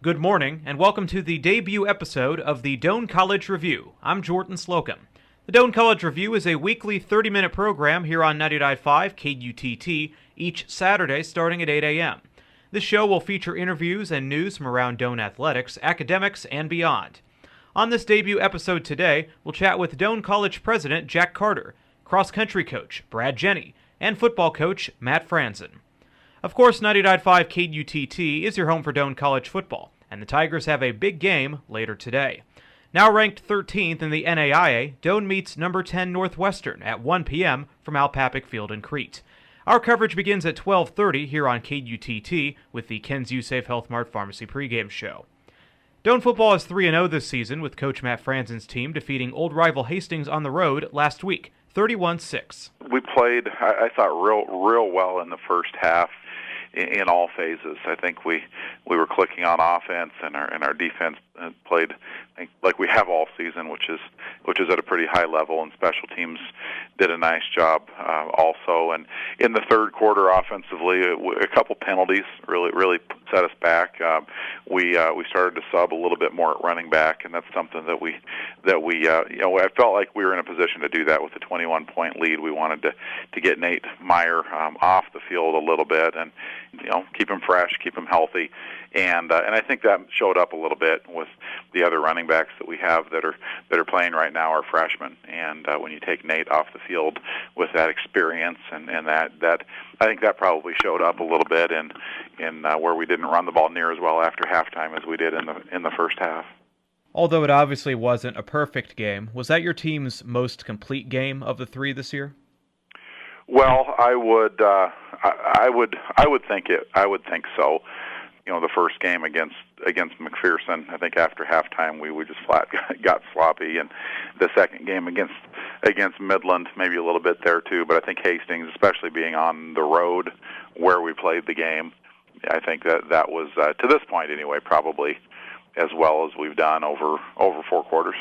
Good morning, and welcome to the debut episode of the Doane College Review. I'm Jordan Slocum. The Doane College Review is a weekly 30-minute program here on 99.5 KUTT each Saturday starting at 8 a.m. This show will feature interviews and news from around Doane athletics, academics, and beyond. On this debut episode today, we'll chat with Doane College President Jack Carter, cross-country coach Brad Jenny, and football coach Matt Franzen. Of course, 99.5 KUTT is your home for Doane College football, and the Tigers have a big game later today. Now ranked 13th in the NAIA, Doane meets number 10 Northwestern at 1 p.m. from Al Papik Field in Crete. Our coverage begins at 12:30 here on KUTT with the Ken's Safe Health Mart Pharmacy pregame show. Doane football is 3-0 this season, with Coach Matt Franzen's team defeating old rival Hastings on the road last week, 31-6. We played, I thought, real well in the first half. In all phases, I think we were clicking on offense, and our defense played like we have all season, which is at a pretty high level. And special teams did a nice job also. And in the third quarter, offensively, a couple penalties really set us back. We started to sub a little bit more at running back, and that's something that we I felt like we were in a position to do that with a 21-point lead. We wanted to get Nate Meyer off the field a little bit and keep him fresh, keep him healthy, and I think that showed up a little bit with the other running backs that we have that are playing right now are freshmen. And when you take Nate off the field with that experience and that I think that probably showed up a little bit in where we didn't run the ball near as well after halftime as we did in the first half. Although it obviously wasn't a perfect game, was that your team's most complete game of the three this year? Well, I would think so. The first game against McPherson, I think after halftime we just flat got sloppy, and the second game against Midland, maybe a little bit there too. But I think Hastings, especially being on the road where we played the game, I think that was to this point anyway probably as well as we've done over 4 quarters.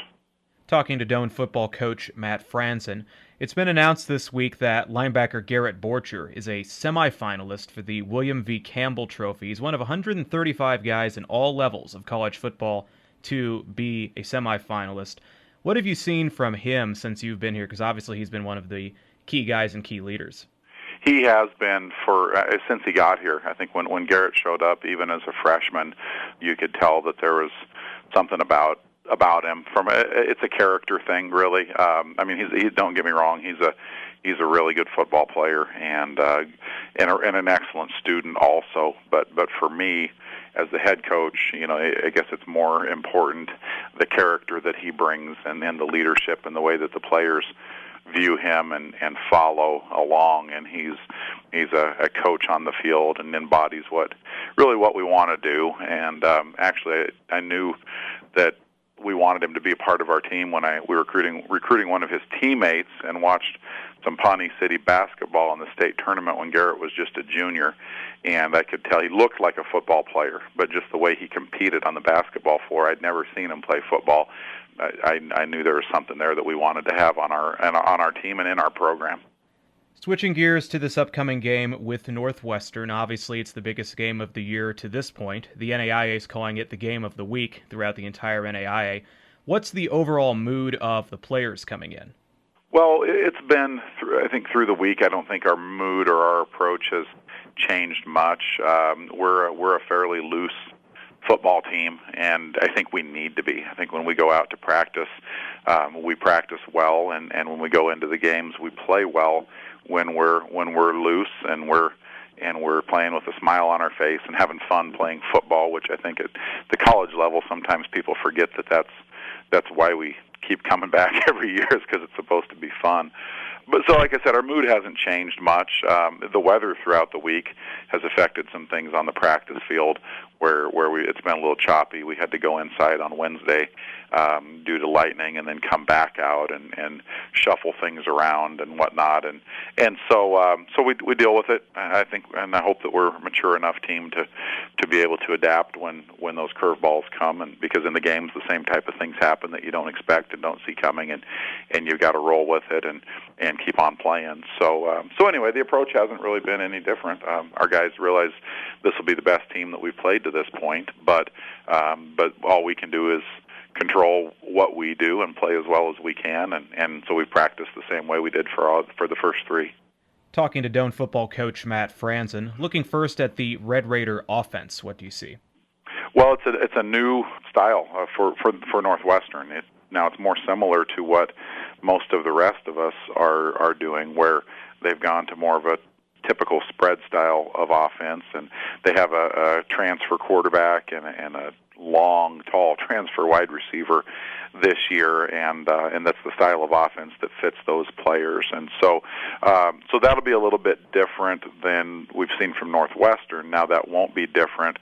Talking to Doane football coach Matt Franzen, it's been announced this week that linebacker Garrett Borcher is a semifinalist for the William V. Campbell Trophy. He's one of 135 guys in all levels of college football to be a semifinalist. What have you seen from him since you've been here? Because obviously he's been one of the key guys and key leaders. He has been since he got here. I think when Garrett showed up, even as a freshman, you could tell that there was something about him. It's a character thing, really. He don't get me wrong. He's a really good football player and an excellent student also. But for me, as the head coach, I guess it's more important the character that he brings and the leadership and the way that the players view him and follow along. And he's a coach on the field and embodies what we want to do. And actually, I knew that we wanted him to be a part of our team when we were recruiting one of his teammates and watched some Pawnee City basketball in the state tournament when Garrett was just a junior, and I could tell he looked like a football player, but just the way he competed on the basketball floor, I'd never seen him play football. I knew there was something there that we wanted to have on our team and in our program. Switching gears to this upcoming game with Northwestern, obviously it's the biggest game of the year to this point. The NAIA is calling it the game of the week throughout the entire NAIA. What's the overall mood of the players coming in? Well, it's been, I think, through the week. I don't think our mood or our approach has changed much. We're a fairly loose football team, and I think we need to be. I think when we go out to practice, we practice well, and when we go into the games, we play well. When we're loose and we're playing with a smile on our face and having fun playing football, which I think at the college level sometimes people forget that's why we keep coming back every year, is because it's supposed to be fun. But so, like I said, our mood hasn't changed much. The weather throughout the week has affected some things on the practice field where it's been a little choppy. We had to go inside on Wednesday due to lightning, and then come back out and shuffle things around and whatnot. And so we deal with it. I think, and I hope that we're a mature enough team to be able to adapt when those curveballs come. And because in the games the same type of things happen that you don't expect and don't see coming, and you've got to roll with it and keep on playing. So anyway, the approach hasn't really been any different. Our guys realize this will be the best team that we've played to this point, but all we can do is control what we do and play as well as we can, and so we've practiced the same way we did for the first three. Talking to Doane football coach Matt Franzen, looking first at the Red Raider offense, what do you see? Well, it's a new style for Northwestern. Now it's more similar to what most of the rest of us are doing, where they've gone to more of a typical spread style of offense, and they have a transfer quarterback and a long, tall transfer wide receiver this year, and that's the style of offense that fits those players. And so that'll be a little bit different than we've seen from Northwestern. Now that won't be different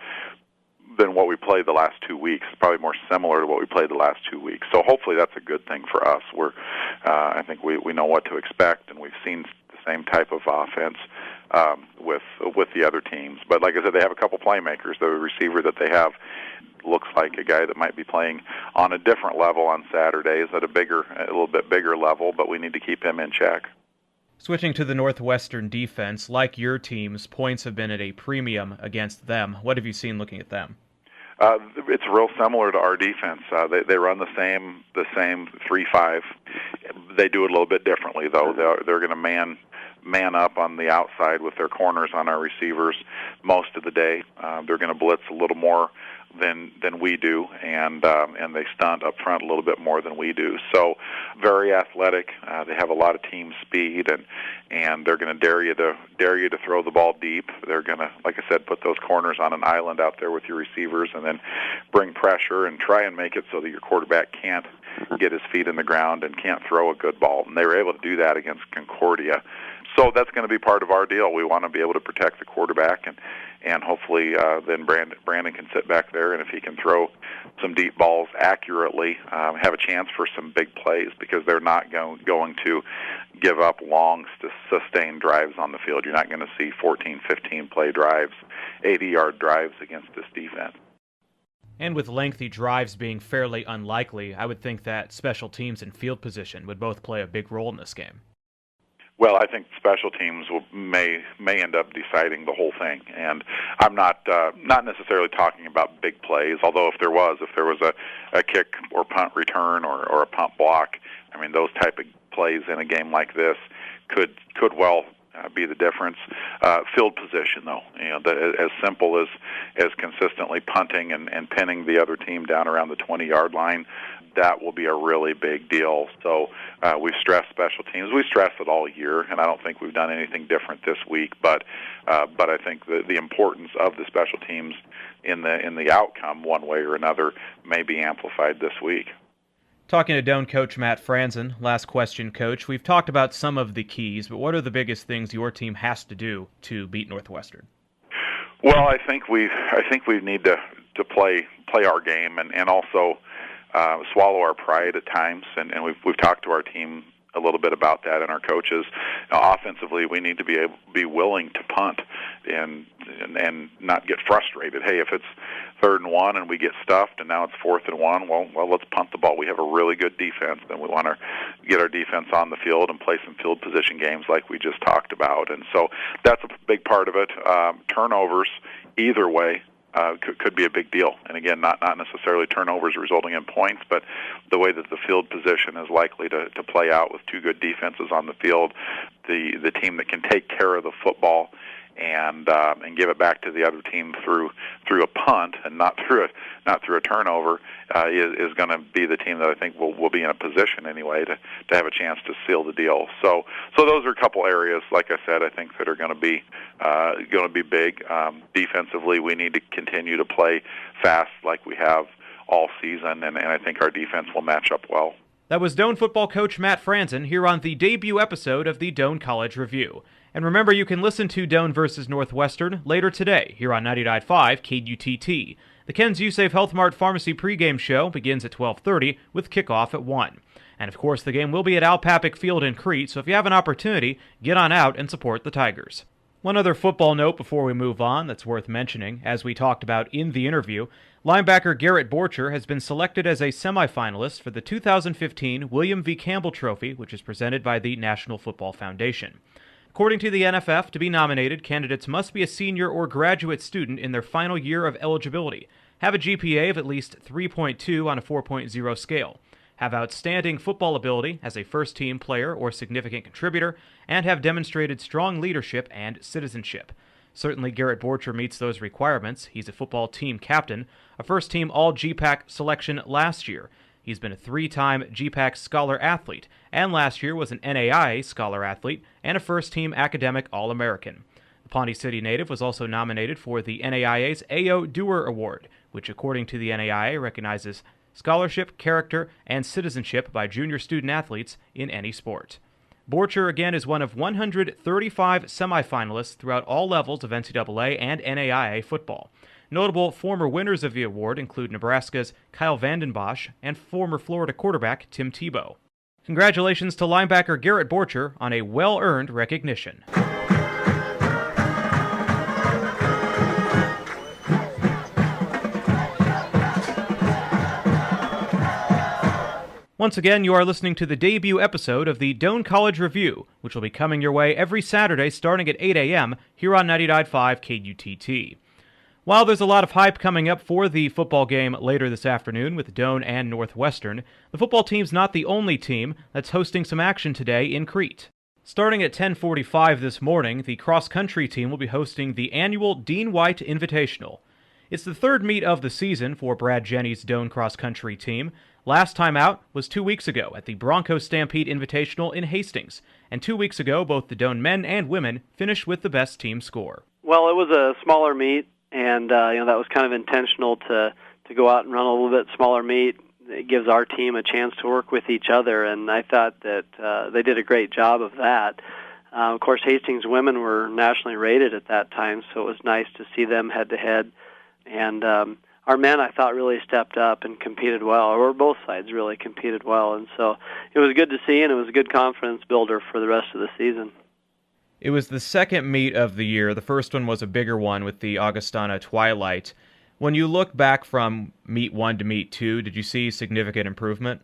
than what we played the last 2 weeks. It's probably more similar to what we played the last 2 weeks. So hopefully that's a good thing for us. I think we know what to expect, and we've seen the same type of offense with the other teams. But like I said, they have a couple playmakers. The receiver that they have looks like a guy that might be playing on a different level on Saturdays at a little bit bigger level, but we need to keep him in check. Switching to the Northwestern defense, like your teams, points have been at a premium against them. What have you seen looking at them? It's real similar to our defense. They run the same 3-5. They do it a little bit differently, though. They're going to man up on the outside with their corners on our receivers most of the day. They're going to blitz a little more than we do, and they stunt up front a little bit more than we do. So very athletic. They have a lot of team speed, and they're going to dare you to throw the ball deep. They're going to, like I said, put those corners on an island out there with your receivers, and then bring pressure and try and make it so that your quarterback can't get his feet in the ground and can't throw a good ball. And they were able to do that against Concordia. So that's going to be part of our deal. We want to be able to protect the quarterback, and hopefully then Brandon can sit back there, and if he can throw some deep balls accurately, have a chance for some big plays, because they're not going to give up long, sustained drives on the field. You're not going to see 14, 15-play drives, 80-yard drives against this defense. And with lengthy drives being fairly unlikely, I would think that special teams and field position would both play a big role in this game. Well, I think special teams may end up deciding the whole thing, and I'm not necessarily talking about big plays. Although if there was a kick or punt return or a punt block, I mean those type of plays in a game like this could well be the difference. Field position, though, as simple as consistently punting and pinning the other team down around the 20-yard line, that will be a really big deal. So we've stressed special teams. We've stressed it all year, and I don't think we've done anything different this week. But I think the importance of the special teams in the outcome, one way or another, may be amplified this week. Talking to Doane coach Matt Franzen, last question, Coach. We've talked about some of the keys, but what are the biggest things your team has to do to beat Northwestern? Well, I think we need to play our game and also swallow our pride at times, and we've talked to our team a little bit about that and our coaches. Offensively, we need to be willing to punt and not get frustrated. Hey, if it's 3rd and 1 and we get stuffed and now it's 4th and 1, well, let's punt the ball. We have a really good defense, and we want to get our defense on the field and play some field position games like we just talked about. And so that's a big part of it. Turnovers, either way, could be a big deal. And again, not necessarily turnovers resulting in points, but the way that the field position is likely to play out with two good defenses on the field, the team that can take care of the football and give it back to the other team through a punt and not through a turnover is going to be the team that I think will be in a position anyway to have a chance to seal the deal. So those are a couple areas, like I said, I think that are going to be big. Defensively, we need to continue to play fast like we have all season, and I think our defense will match up well. That was Doane football coach Matt Franzen here on the debut episode of the Doane College Review. And remember, you can listen to Doane versus Northwestern later today here on 99.5 KUTT. The Ken's USafe Health Mart Pharmacy pregame show begins at 12:30 with kickoff at 1. And of course, the game will be at Al Papick Field in Crete, so if you have an opportunity, get on out and support the Tigers. One other football note before we move on that's worth mentioning, as we talked about in the interview, linebacker Garrett Borcher has been selected as a semifinalist for the 2015 William V. Campbell Trophy, which is presented by the National Football Foundation. According to the NFF, to be nominated, candidates must be a senior or graduate student in their final year of eligibility, have a GPA of at least 3.2 on a 4.0 scale, have outstanding football ability as a first-team player or significant contributor, and have demonstrated strong leadership and citizenship. Certainly Garrett Borcher meets those requirements. He's a football team captain, a first-team All-GPAC selection last year. He's been a 3-time GPAC Scholar Athlete, and last year was an NAIA Scholar Athlete and a first-team Academic All-American. The Pawnee City native was also nominated for the NAIA's A.O. Dewar Award, which according to the NAIA recognizes scholarship, character, and citizenship by junior student athletes in any sport. Borcher, again, is one of 135 semifinalists throughout all levels of NCAA and NAIA football. Notable former winners of the award include Nebraska's Kyle Vanden Bosch and former Florida quarterback Tim Tebow. Congratulations to linebacker Garrett Borcher on a well-earned recognition. Once again, you are listening to the debut episode of the Doane College Review, which will be coming your way every Saturday starting at 8 a.m. here on 99.5 KUTT. While there's a lot of hype coming up for the football game later this afternoon with Doane and Northwestern, the football team's not the only team that's hosting some action today in Crete. Starting at 10:45 this morning, the cross-country team will be hosting the annual Dean White Invitational. It's the third meet of the season for Brad Jenny's Doane cross-country team. Last time out was 2 weeks ago at the Bronco Stampede Invitational in Hastings, and 2 weeks ago both the Doane men and women finished with the best team score. Well, it was a smaller meet, and that was kind of intentional to go out and run a little bit smaller meet. It gives our team a chance to work with each other, and I thought that they did a great job of that. Of course, Hastings women were nationally rated at that time, so it was nice to see them head-to-head. And our men, I thought, really stepped up and competed well, or both sides really competed well. And so it was good to see, and it was a good confidence builder for the rest of the season. It was the second meet of the year. The first one was a bigger one with the Augustana Twilight. When you look back from meet 1 to meet 2, did you see significant improvement?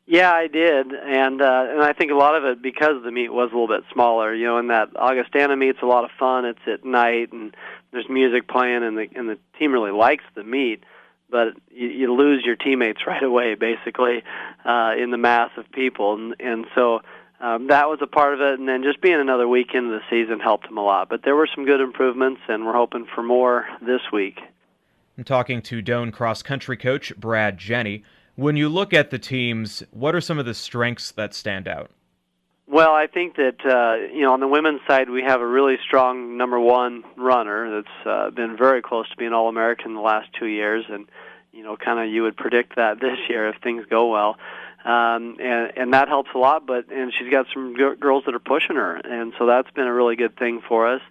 Yeah, I did, and I think a lot of it because the meet was a little bit smaller. And that Augustana meet's a lot of fun. It's at night, and there's music playing, and the team really likes the meet, but you lose your teammates right away, basically, in the mass of people, and so that was a part of it. And then just being another week into the season helped them a lot. But there were some good improvements, and we're hoping for more this week. I'm talking to Doane cross-country coach Brad Jenny. When you look at the teams, what are some of the strengths that stand out? Well, I think that, on the women's side, we have a really strong number one runner that's been very close to being All-American the last 2 years, and, you would predict that this year if things go well. And that helps a lot, and she's got some girls that are pushing her, and so that's been a really good thing for us.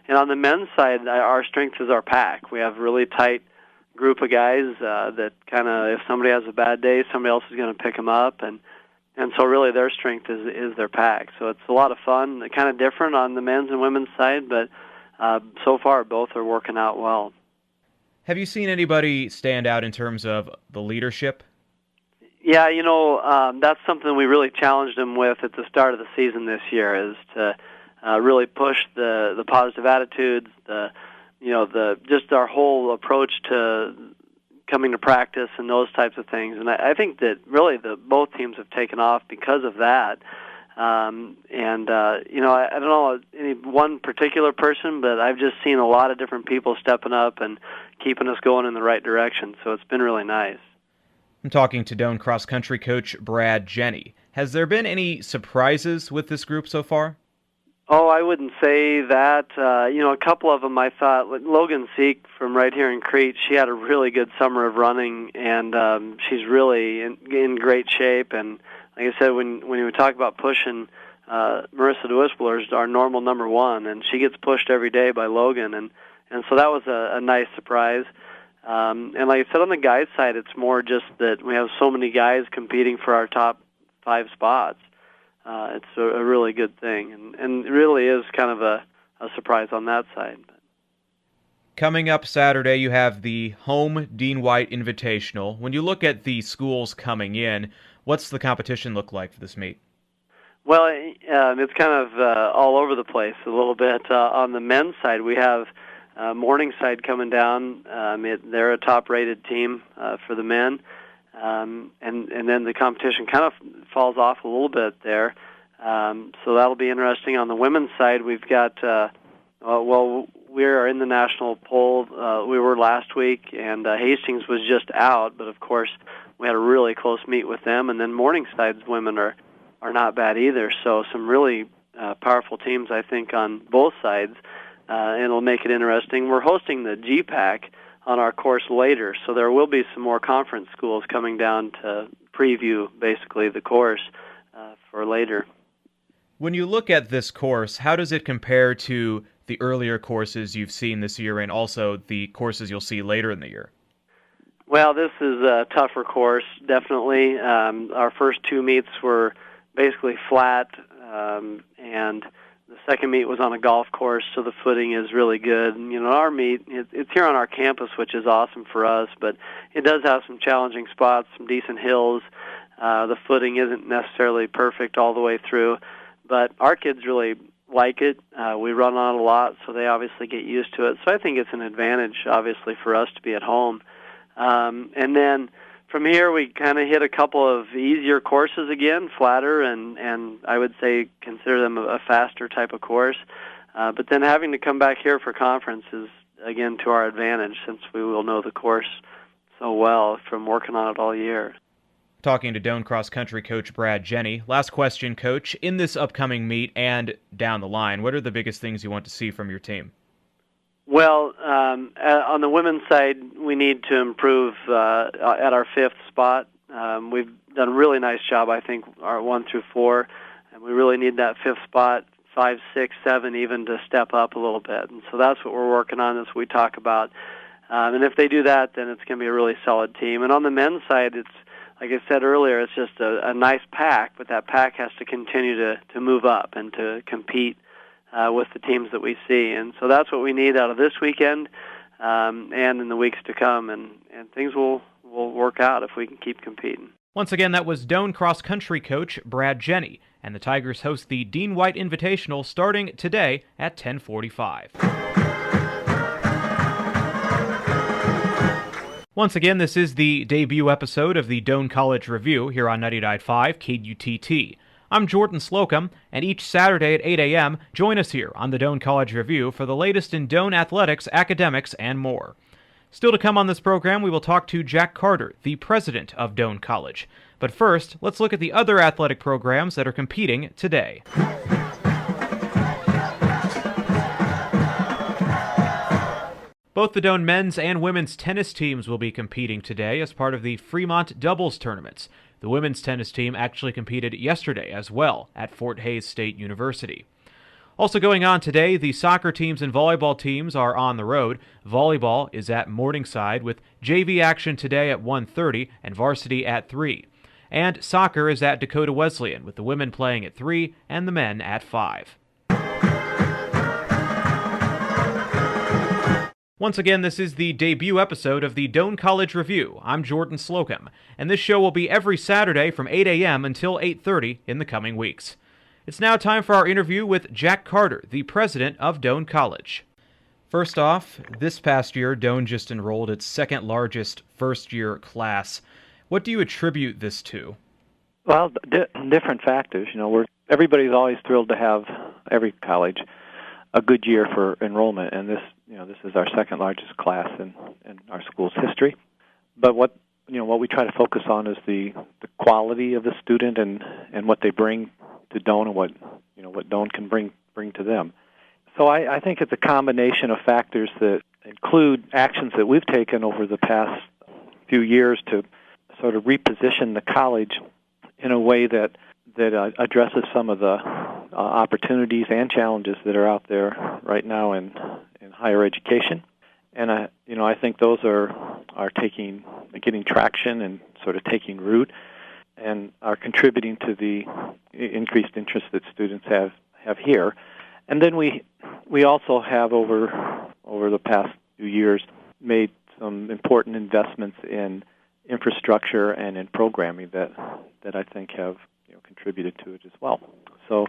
And on the men's side, our strength is our pack. We have a really tight group of guys that if somebody has a bad day, somebody else is going to pick them up, and so really their strength is their pack. So it's a lot of fun, kind of different on the men's and women's side, but so far both are working out well. Have you seen anybody stand out in terms of the leadership? Yeah, that's something we really challenged them with at the start of the season this year, is to really push the positive attitudes, just our whole approach to coming to practice and those types of things. And I think that really both teams have taken off because of that. I don't know any one particular person, but I've just seen a lot of different people stepping up and keeping us going in the right direction. So it's been really nice. I'm talking to Doane cross-country coach Brad Jenny. Has there been any surprises with this group so far? Oh, I wouldn't say that. A couple of them I thought, like Logan Seek from right here in Crete, she had a really good summer of running, and she's really in great shape. And like I said, when we talk about pushing, Marissa DeWispler is our normal number one, and she gets pushed every day by Logan, and so that was a nice surprise. And like I said, on the guys' side, it's more just that we have so many guys competing for our top 5 spots. It's a really good thing, and it really is kind of a a surprise on that side. Coming up Saturday, you have the home Dean White Invitational. When you look at the schools coming in, what's the competition look like for this meet? Well, it's kind of all over the place a little bit. On the men's side, we have Morningside coming down. They're a top-rated team for the men, and then the competition kind of falls off a little bit there. So that'll be interesting. On the women's side, we've got we are in the national poll. We were last week, and Hastings was just out, but of course we had a really close meet with them. And then Morningside's women are not bad either. So some really powerful teams, I think, on both sides, and it'll make it interesting. We're hosting the GPAC on our course later, so there will be some more conference schools coming down to preview basically the course for later. When you look at this course, how does it compare to the earlier courses you've seen this year and also the courses you'll see later in the year? Well, this is a tougher course, definitely. Our first two meets were basically flat, and the second meet was on a golf course, so the footing is really good. And, our meet, it's here on our campus, which is awesome for us, but it does have some challenging spots, some decent hills. The footing isn't necessarily perfect all the way through, but our kids really like it. We run on it a lot, so they obviously get used to it. So I think it's an advantage, obviously, for us to be at home. And then from here, we kind of hit a couple of easier courses again, flatter, and I would say consider them a faster type of course. But then having to come back here for conference is, again, to our advantage since we will know the course so well from working on it all year. Talking to Doane Cross Country coach Brad Jenny. Last question, Coach. In this upcoming meet and down the line, what are the biggest things you want to see from your team? Well, on the women's side, we need to improve at our fifth spot. We've done a really nice job, I think, our 1 through 4, and we really need that fifth spot, 5, 6, 7 even, to step up a little bit. And so that's what we're working on, as we talk about. And if they do that, then it's going to be a really solid team. And on the men's side, it's, like I said earlier, it's just a nice pack, but that pack has to continue to move up and to compete with the teams that we see. And so that's what we need out of this weekend and in the weeks to come. And things will work out if we can keep competing. Once again, that was Doane Cross Country coach Brad Jenny. And the Tigers host the Dean White Invitational starting today at 10:45. Once again, this is the debut episode of the Doane College Review here on 99.5 KUTT. I'm Jordan Slocum, and each Saturday at 8 a.m., join us here on the Doane College Review for the latest in Doane athletics, academics, and more. Still to come on this program, we will talk to Jack Carter, the president of Doane College. But first, let's look at the other athletic programs that are competing today. Both the Doane men's and women's tennis teams will be competing today as part of the Fremont Doubles tournaments. The women's tennis team actually competed yesterday as well at Fort Hays State University. Also going on today, the soccer teams and volleyball teams are on the road. Volleyball is at Morningside with JV action today at 1:30 and varsity at 3. And soccer is at Dakota Wesleyan with the women playing at 3 and the men at 5. Once again, this is the debut episode of the Doane College Review. I'm Jordan Slocum, and this show will be every Saturday from 8 a.m. until 8:30 in the coming weeks. It's now time for our interview with Jack Carter, the president of Doane College. First off, this past year, Doane just enrolled its second largest first-year class. What do you attribute this to? Well, different factors. Everybody's always thrilled to have every college a good year for enrollment, and this is our second largest class in our school's history. But what we try to focus on is the quality of the student and what they bring to Doane and what Doane can bring to them. So I think it's a combination of factors that include actions that we've taken over the past few years to sort of reposition the college in a way that addresses some of the opportunities and challenges that are out there right now in higher education. And I think those are getting traction and sort of taking root and are contributing to the increased interest that students have here. And then we also have over the past few years made some important investments in infrastructure and in programming that I think have contributed to it as well. So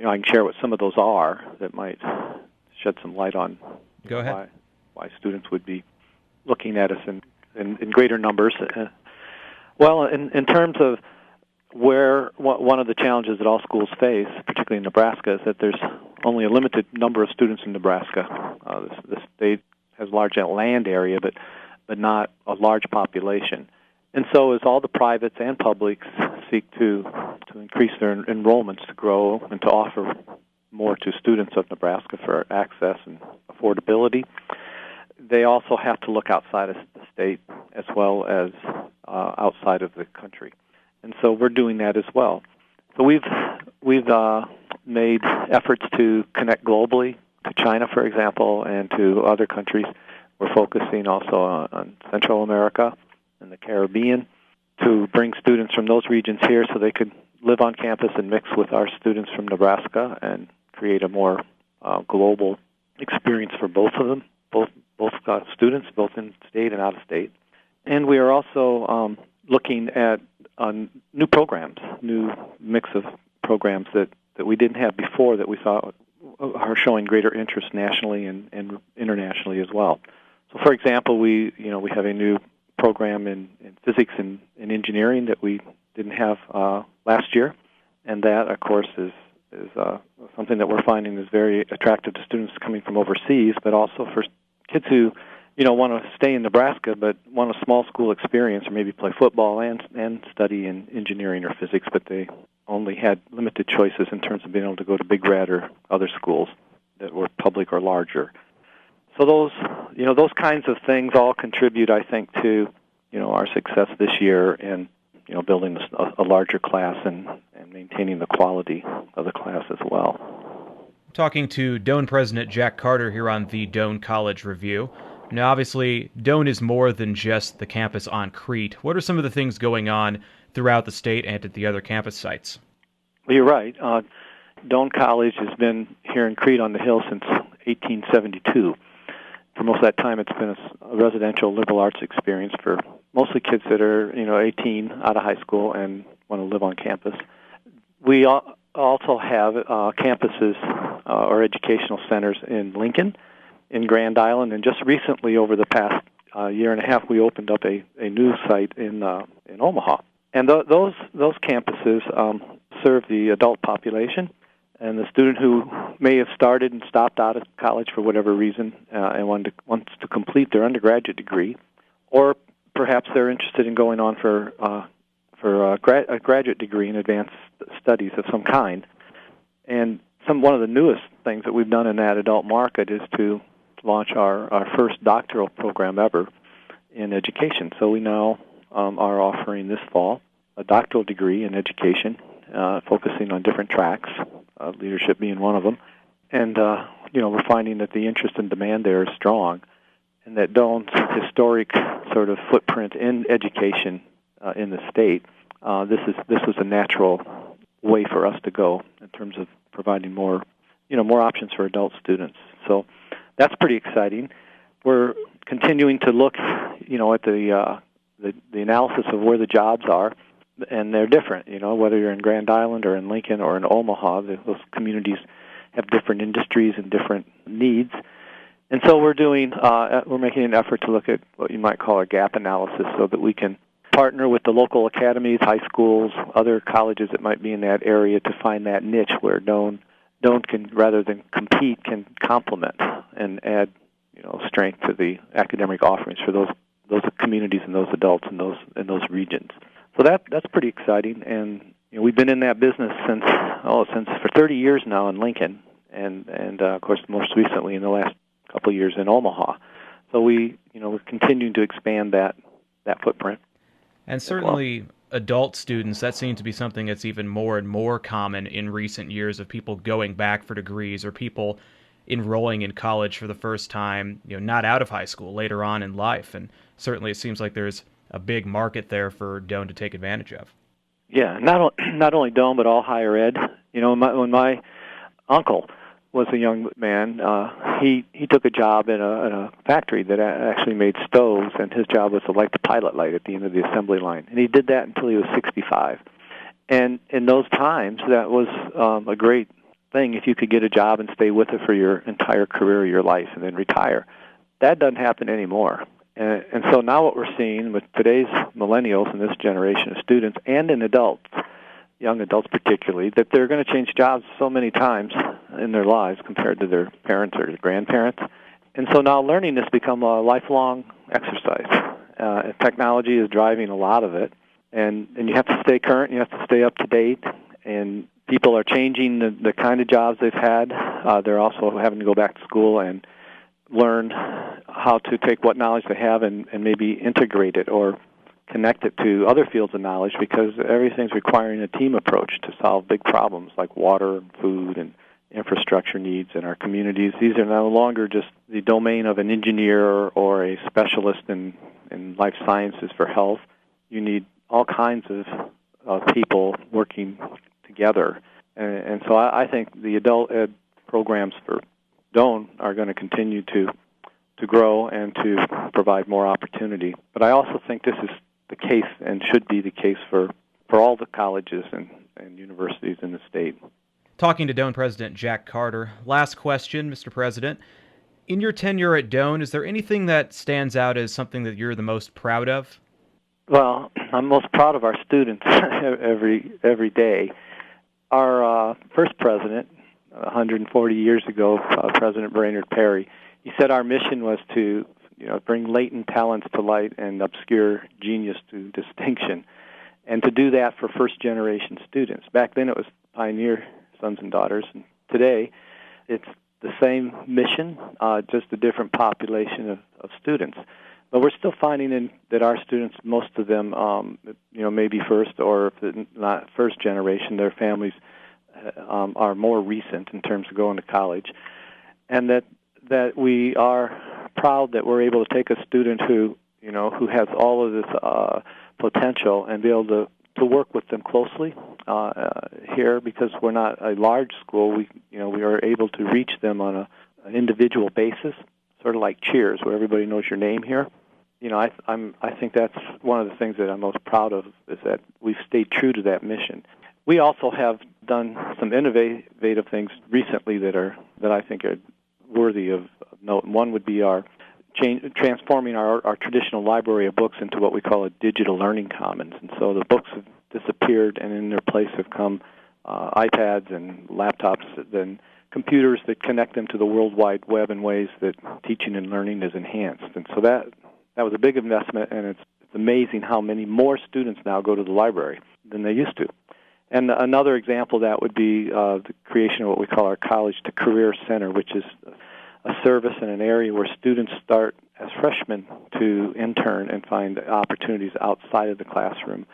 I can share what some of those are that might shed some light on Go ahead. Why students would be looking at us in greater numbers. Well, in terms of one of the challenges that all schools face, particularly in Nebraska, is that there's only a limited number of students in Nebraska. The state has large land area, but not a large population. And so as all the privates and publics seek to increase their enrollments to grow and to offer more to students of Nebraska for access and affordability, they also have to look outside of the state as well as outside of the country. And so we're doing that as well. So we've made efforts to connect globally to China, for example, and to other countries. We're focusing also on Central America and the Caribbean to bring students from those regions here so they could live on campus and mix with our students from Nebraska and create a more global experience for both of them, both students, both in state and out of state. And we are also looking at new programs, new mix of programs that we didn't have before that we thought are showing greater interest nationally and internationally as well. So, for example, we have a new program in physics and engineering that we didn't have last year, and that, of course, is something that we're finding is very attractive to students coming from overseas, but also for kids who want to stay in Nebraska but want a small school experience or maybe play football and study in engineering or physics, but they only had limited choices in terms of being able to go to Big Red or other schools that were public or larger. So those kinds of things all contribute, I think, to our success this year in building a larger class and maintaining the quality of the class as well. Talking to Doane President Jack Carter here on the Doane College Review. Now, obviously, Doane is more than just the campus on Crete. What are some of the things going on throughout the state and at the other campus sites? Well, you're right. Doane College has been here in Crete on the Hill since 1872. For most of that time, it's been a residential liberal arts experience for mostly kids that are 18 out of high school and want to live on campus. We also have campuses or educational centers in Lincoln, in Grand Island, and just recently, over the past year and a half, we opened up a new site in Omaha. And those campuses serve the adult population, and the student who may have started and stopped out of college for whatever reason and wants to complete their undergraduate degree, or perhaps they're interested in going on for a graduate degree in advanced studies of some kind. And one of the newest things that we've done in that adult market is to launch our first doctoral program ever in education. So we now are offering this fall a doctoral degree in education, focusing on different tracks, leadership being one of them. And we're finding that the interest and demand there is strong, and that Doane's historic sort of footprint in education in the state, this was a natural way for us to go in terms of providing more options for adult students. So that's pretty exciting. We're continuing to look, at the analysis of where the jobs are, and they're different. Whether you're in Grand Island or in Lincoln or in Omaha, those communities have different industries and different needs. And so we're making an effort to look at what you might call a gap analysis, so that we can partner with the local academies, high schools, other colleges that might be in that area to find that niche where Doane can, rather than compete, can complement and add strength to the academic offerings for those communities and those adults in those regions. So that's pretty exciting, and we've been in that business since for 30 years now in Lincoln, and of course most recently in the last couple of years in Omaha. So we're continuing to expand that footprint. And certainly adult students, that seems to be something that's even more and more common in recent years, of people going back for degrees or people enrolling in college for the first time, not out of high school, later on in life. And certainly it seems like there's a big market there for Doane to take advantage of. Yeah, not only Doane, but all higher ed. When my uncle was a young man. He took a job in a factory that actually made stoves, and his job was to light the pilot light at the end of the assembly line. And he did that until he was 65. And in those times, that was a great thing if you could get a job and stay with it for your entire career, your life, and then retire. That doesn't happen anymore. And so now what we're seeing with today's millennials and this generation of students and in adults, young adults particularly, that they're going to change jobs so many times in their lives compared to their parents or their grandparents. And so now learning has become a lifelong exercise. Technology is driving a lot of it, and you have to stay current, you have to stay up to date, and people are changing the kind of jobs they've had. They're also having to go back to school and learn how to take what knowledge they have and maybe integrate it or connect it to other fields of knowledge, because everything's requiring a team approach to solve big problems like water and food and infrastructure needs in our communities. These are no longer just the domain of an engineer or a specialist in life sciences for health. You need all kinds of people working together. And so I think the adult ed programs for Doane are going to continue to grow and to provide more opportunity. But I also think this is the case and should be the case for all the colleges and universities in the state. Talking to Doane President Jack Carter. Last question, Mr. President. In your tenure at Doane, is there anything that stands out as something that you're the most proud of? Well, I'm most proud of our students every day. Our first president, 140 years ago, President Brainerd Perry, he said our mission was to bring latent talents to light and obscure genius to distinction, and to do that for first-generation students. Back then it was pioneer sons and daughters, and today it's the same mission, just a different population of students. But we're still finding that our students, most of them, maybe first or if not first generation, their families are more recent in terms of going to college, and that we are proud that we're able to take a student who has all of this potential and be able to work with them closely here, because we're not a large school. We are able to reach them on an individual basis, sort of like Cheers, where everybody knows your name here. I think that's one of the things that I'm most proud of, is that we've stayed true to that mission. We also have done some innovative things recently that I think are worthy of note. One would be our transforming our traditional library of books into what we call a digital learning commons. And so the books have disappeared, and in their place have come iPads and laptops and computers that connect them to the World Wide Web in ways that teaching and learning is enhanced. And so that was a big investment, and it's amazing how many more students now go to the library than they used to. And another example of that would be the creation of what we call our College to Career Center, which is a service in an area where students start as freshmen to intern and find opportunities outside of the classroom,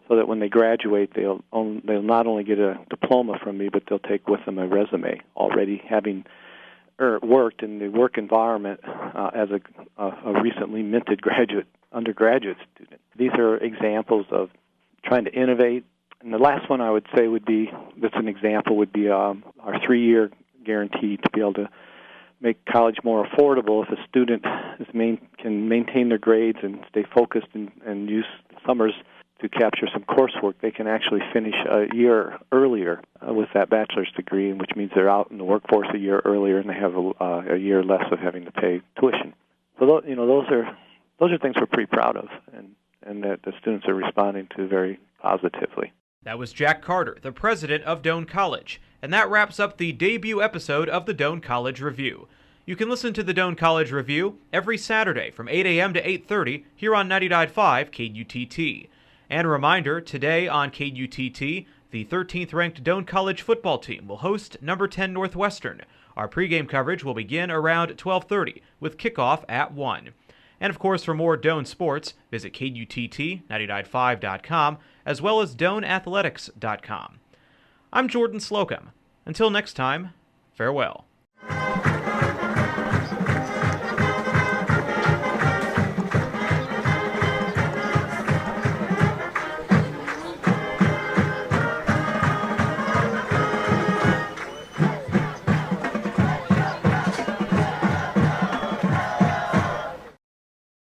so that when they graduate, they'll not only get a diploma from me, but they'll take with them a resume, already having worked in the work environment as a recently minted undergraduate student. These are examples of trying to innovate. And the last one I would say that's an example, would be our 3-year guarantee to be able to make college more affordable. If a student can maintain their grades and stay focused and use summers to capture some coursework, they can actually finish a year earlier with that bachelor's degree, which means they're out in the workforce a year earlier, and they have a year less of having to pay tuition. So those are things we're pretty proud of, and that the students are responding to very positively. That was Jack Carter, the president of Doane College. And that wraps up the debut episode of the Doane College Review. You can listen to the Doane College Review every Saturday from 8 a.m. to 8:30 here on 99.5 KUTT. And a reminder, today on KUTT, the 13th-ranked Doane College football team will host number 10 Northwestern. Our pregame coverage will begin around 12:30 with kickoff at 1. And of course, for more Doane sports, visit KUTT995.com as well as DoaneAthletics.com. I'm Jordan Slocum. Until next time, farewell.